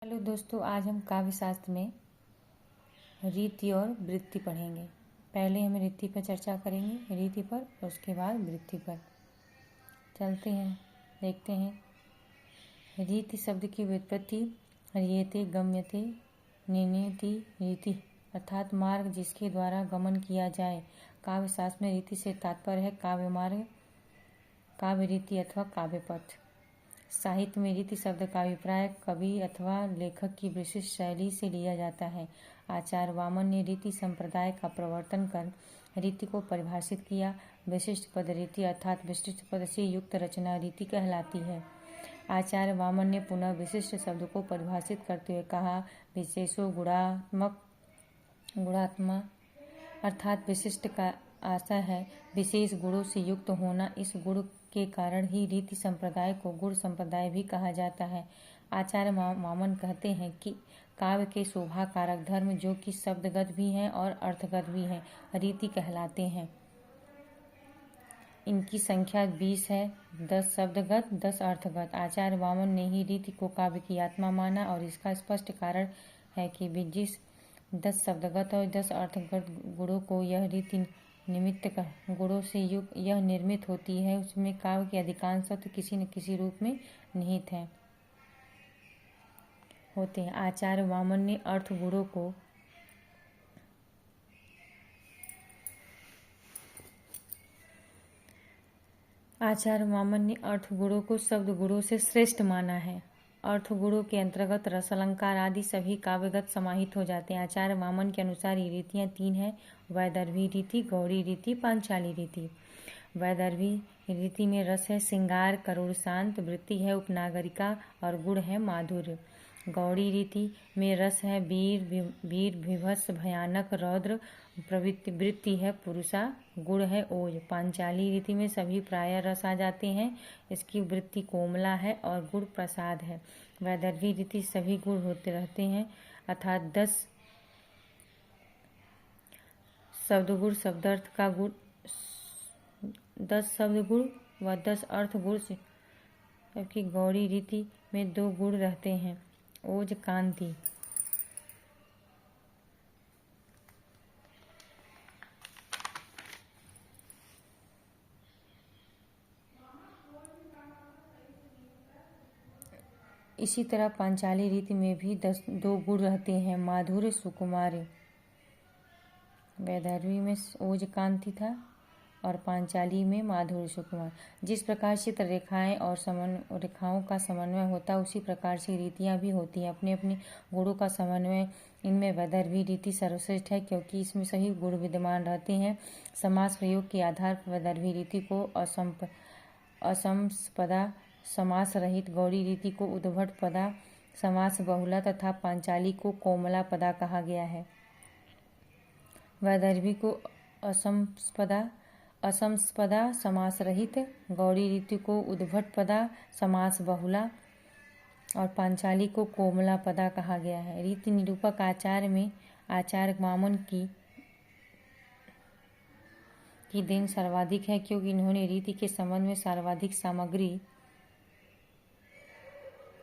Hello दोस्तों, आज हम काव्य शास्त्र में रीति और वृत्ति पढ़ेंगे। पहले हम रीति पर चर्चा करेंगे, रीति पर, और उसके बाद वृत्ति पर। चलते हैं, देखते हैं। रीति शब्द की व्युत्पत्ति ह्रियते गम्यते निर्णीयति रीति, अर्थात मार्ग जिसके द्वारा गमन किया जाए। काव्य शास्त्र में रीति से तात्पर्य है काव्य मार्ग, काव्य रीति अथवा काव्य पथ। साहित्य में रीति शब्द का अभिप्राय कवि अथवा लेखक की विशिष्ट शैली से लिया जाता है। आचार्य वामन ने रीति संप्रदाय का प्रवर्तन कर रीति को परिभाषित किया। विशिष्ट पद रीति अर्थात विशिष्ट पद से युक्त रचना रीति कहलाती है। आचार्य वामन ने पुनः विशिष्ट शब्द को परिभाषित करते हुए कहा, विशेषो गुणात्मा अर्थात विशिष्ट का आशा है विशेष गुणों से युक्त होना। इस गुण के कारण ही रीति संप्रदाय को गुण संप्रदाय भी कहा जाता है। आचार्य वामन कहते हैं कि काव्य के शोभा कारक धर्म जो कि शब्दगत भी हैं और अर्थगत भी हैं, रीति कहलाते हैं। इनकी संख्या 20 है, 10 शब्दगत, 10 अर्थगत। आचार्य वामन ने ही रीति को काव्य की आत्मा माना और इसका स्पष्ट कारण है कि जिस 10 शब्दगत और 10 अर्थगत गुणों को यह रीति निमित्त गुणों से युक्त यह निर्मित होती है, उसमें काव्य के अधिकांश तत्व किसी न किसी रूप में निहित होते हैं। आचार्य वामन ने अर्थ गुणों को शब्द गुणों से श्रेष्ठ माना है। अर्थ गुणों के अंतर्गत रस अलंकार आदि सभी काव्यगत समाहित हो जाते हैं। आचार्य वामन के अनुसार ये रीतियाँ 3 हैं, वैदर्भी रीति, गौड़ी रीति, पांचाली रीति। वैदर्भी रीति में रस है श्रृंगार, करुण शांत, वृत्ति है उपनागरिका और गुण है माधुर्य। गौड़ी रीति में रस है वीर विभत्स भयानक रौद्र, प्रवृत्ति वृत्ति है पुरुषा, गुण है ओज। पांचाली रीति में सभी प्राय रस आ जाते हैं, इसकी वृत्ति कोमला है और गुण प्रसाद है। वैदर्भी रीति सभी गुण होते रहते हैं, अर्थात 10 शब्दगुण शब्दार्थ का गुण, 10 शब्द गुण व 10 अर्थ गुण, जबकि गौड़ी रीति में 2 गुण रहते हैं, ओज कांति। इसी तरह पांचाली रीति में भी 2 गुण रहते हैं, माधुर्य सुकुमार। वैदर्भी में ओज कांति था और पांचाली में माधुर्य सुकुमार। जिस प्रकार चित्र रेखाएं और रेखाओं का समन्वय होता है, उसी प्रकार से रीतियां भी होती हैं। अपने अपने गुणों का समन्वय इनमें वैदर्भी रीति सर्वश्रेष्ठ है, क्योंकि इसमें सभी गुण विद्यमान रहते हैं। समास प्रयोग के आधार पर वैदर्भी रीति को असंपदा समास रहित, गौड़ी रीति को उद्भट पदा समास बहुला तथा पांचाली को कोमला पदा कहा गया है। वैदर्भी को असंपदा समास रहित, गौड़ी रीति को उद्भट पदा समास बहुला और पांचाली को कोमला पदा कहा गया है। रीति निरूपक आचार्य में आचार्य वामन की देन सर्वाधिक है, क्योंकि इन्होंने रीति के संबंध में सर्वाधिक सामग्री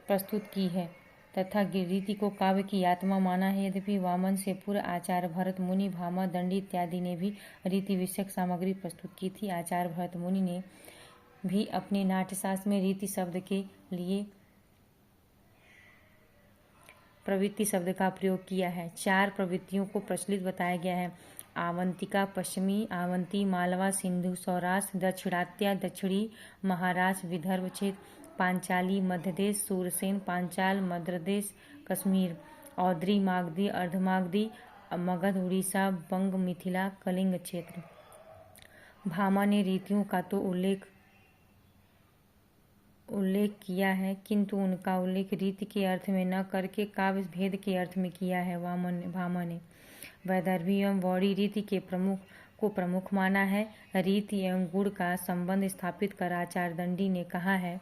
प्रस्तुत की है तथा रीति को काव्य की आत्मा माना है। यद्यपि वामन से पूर्व आचार्य भरत मुनि, भामा, दंडी इत्यादि ने भी रीति विषयक सामग्री प्रस्तुत की थी। आचार्य भरत मुनि ने भी अपने नाट्यशास्त्र में रीति शब्द के लिए प्रवृत्ति शब्द का प्रयोग किया है। 4 प्रवृत्तियों को प्रचलित बताया गया है, आवंतिका पश्चिमी, आवंती मालवा सिंधु सौराष्ट्र, दक्षिणात्या दक्षिणी महाराष्ट्र विदर्भ क्षेत्र, पांचाली मध्यदेश सूरसेन पांचाल मध्यदेश कश्मीर, औद्री मागधी अर्धमागधी मगध उड़ीसा बंग मिथिला कलिंग क्षेत्र। भामा ने रीतियों का तो उल्लेख किया है, किंतु उनका उल्लेख रीति के अर्थ में न करके काव्य भेद के अर्थ में किया है। भामा ने वैदर्भी एवं गौड़ी रीति के प्रमुख माना है। रीति एवं गुण का संबंध स्थापित कर आचार्य दंडी ने कहा है,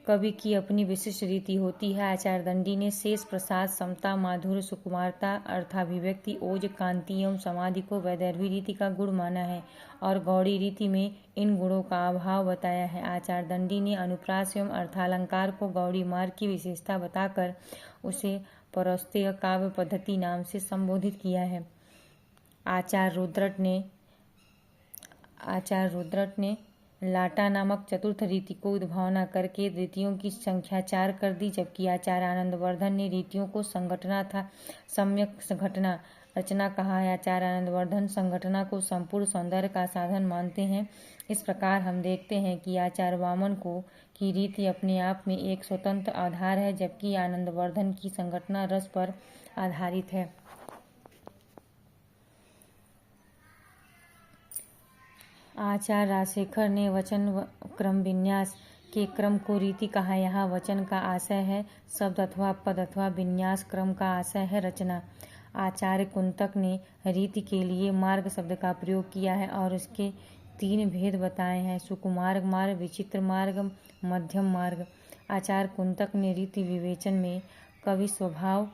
कवि की अपनी विशिष्ट रीति होती है। आचार्य दंडी ने शेष, प्रसाद, समता, माधुर्य, सुकुमारता, अर्थाभिव्यक्ति, ओज, कांति एवं समाधि को वैदर्भी रीति का गुण माना है और गौड़ी रीति में इन गुणों का अभाव बताया है। आचार्य दंडी ने अनुप्रास एवं अर्थालंकार को गौड़ी मार्ग की विशेषता बताकर उसे पौरस्त्य काव्य पद्धति नाम से संबोधित किया है। आचार्य रुद्रट ने लाटा नामक चतुर्थ रीति को उद्भावना करके रीतियों की संख्या 4 कर दी, जबकि आचार्य आनंदवर्धन ने रीतियों को संघटना था सम्यक संघटना रचना कहा है। आचार्य आनंदवर्धन संघटना को संपूर्ण सौंदर्य का साधन मानते हैं। इस प्रकार हम देखते हैं कि आचार्य वामन की रीति अपने आप में एक स्वतंत्र आधार है, जबकि आनंदवर्धन की संघटना रस पर आधारित है। आचार्य राजशेखर ने वचन क्रम विन्यास के क्रम को रीति कहा। यहाँ वचन का आशय है शब्द अथवा पद अथवा विन्यास, क्रम का आशय है रचना। आचार्य कुंतक ने रीति के लिए मार्ग शब्द का प्रयोग किया है और इसके 3 भेद बताए हैं: सुकुमार मार्ग, विचित्र मार्ग, मध्यम मार्ग। आचार्य कुंतक ने रीति विवेचन में कवि स्वभाव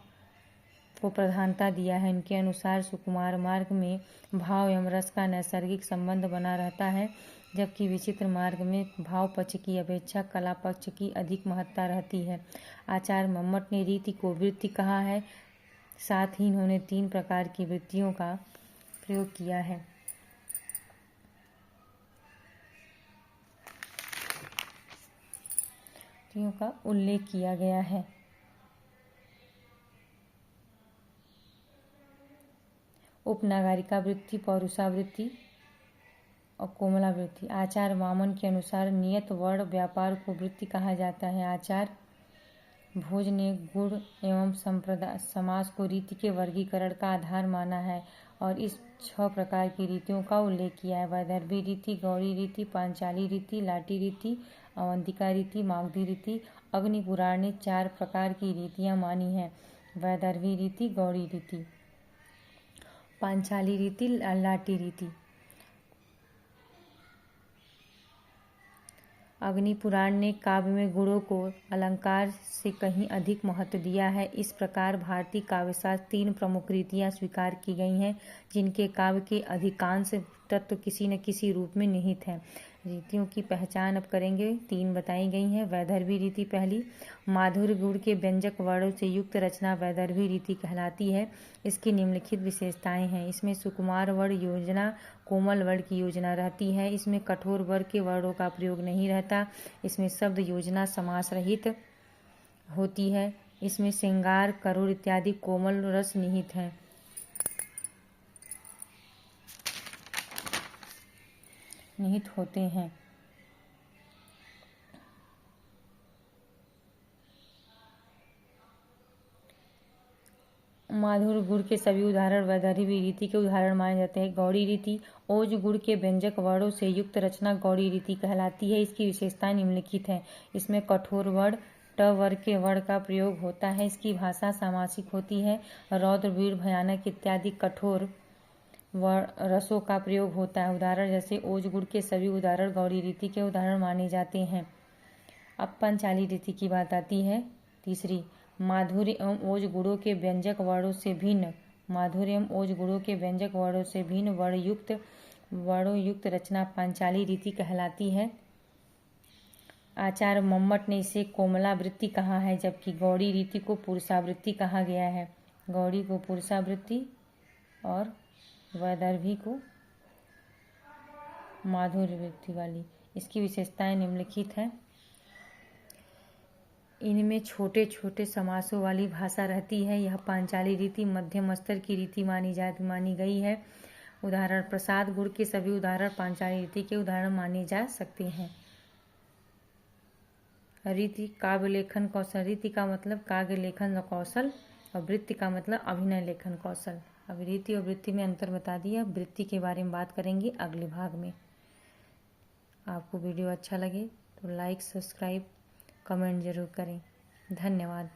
को प्रधानता दिया है। इनके अनुसार सुकुमार मार्ग में भाव एवं रस का नैसर्गिक संबंध बना रहता है, जबकि विचित्र मार्ग में भाव पक्ष की अपेक्षा कला पक्ष की अधिक महत्ता रहती है। आचार्य मम्मट ने रीति को वृत्ति कहा है, साथ ही इन्होंने 3 प्रकार की वृत्तियों का प्रयोग किया है। वृत्तियों का उल्लेख किया गया है। उपनागारिका वृत्ति, पौरुषा वृत्ति और कोमला वृत्ति। आचार्य वामन के अनुसार नियत वर्ण व्यापार को वृत्ति कहा जाता है। आचार्य भोज ने गुण एवं संप्रदाय समास को रीति के वर्गीकरण का आधार माना है और इस 6 प्रकार की रीतियों का उल्लेख किया है: वैदर्भी रीति, गौड़ी रीति, पांचाली रीति, लाटी रीति, अवंतिका रीति, मागधी रीति। अग्नि पुराण ने 4 प्रकार की रीतियां मानी हैं: वैदर्भी रीति, गौड़ी रीति, पांचाली रीति, लाटी रीति। अग्नि पुराण ने काव्य में गुणों को अलंकार से कहीं अधिक महत्व दिया है। इस प्रकार भारतीय काव्यशास्त्र 3 प्रमुख रीतियां स्वीकार की गई हैं, जिनके काव्य के अधिकांश तत्व किसी न किसी रूप में निहित हैं। रीतियों की पहचान अब करेंगे। 3 बताई गई हैं। वैदर्भी रीति पहली, माधुर्य गुण के व्यंजक वर्णों से युक्त रचना वैदर्भी रीति कहलाती है। इसकी निम्नलिखित विशेषताएं हैं: इसमें सुकुमार वर्ण योजना, कोमल वर्ण की योजना रहती है। इसमें कठोर वर्ण के वर्णों का प्रयोग नहीं रहता। इसमें शब्द योजना समास रहित होती है। इसमें श्रृंगार, करुण इत्यादि कोमल रस निहित है। निहित होते हैं। माधुर्य गुण के सभी उदाहरण वैदर्भी रीति के उदाहरण माने जाते हैं। गौड़ी रीति, ओज गुण के व्यंजक वर्णों से युक्त रचना गौड़ी रीति कहलाती है। इसकी विशेषताएं निम्नलिखित हैं: इसमें कठोर वर्ण ट वर्ग के वर्ण का प्रयोग होता है। इसकी भाषा सामासिक होती है। रौद्र, वीर, भयानक इत्यादि कठोर रसों का प्रयोग होता है। उदाहरण जैसे ओज गुण के सभी उदाहरण गौड़ी रीति के उदाहरण माने जाते हैं। अब पांचाली रीति की बात आती है। तीसरी, माधुर्य एवं ओज गुणों के व्यंजक वर्णों से भिन्न, माधुर्य एवं ओज गुणों के व्यंजक वर्णों से भिन्न वर्णों युक्त रचना पांचाली रीति कहलाती है। आचार्य मम्मट ने इसे कोमला वृत्ति कहा है, जबकि गौड़ी रीति को पुरुषावृत्ति कहा गया है। गौड़ी को पुरुषावृत्ति और वैदर्भी को माधुर्य वृत्ति वाली। इसकी विशेषताएं निम्नलिखित हैं: इनमें छोटे छोटे समासों वाली भाषा रहती है। यह पांचाली रीति मध्यम स्तर की रीति मानी गई है। उदाहरण, प्रसाद गुण के सभी उदाहरण पांचाली रीति के उदाहरण माने जा सकते हैं। रीति काव्य लेखन कौशल। रीति का मतलब काव्य लेखन कौशल और वृत्ति का मतलब अभिनय लेखन कौशल। अब रीति और वृत्ति में अंतर बता दिया। वृत्ति के बारे में बात करेंगे अगले भाग में। आपको वीडियो अच्छा लगे तो लाइक, सब्सक्राइब, कमेंट जरूर करें। धन्यवाद।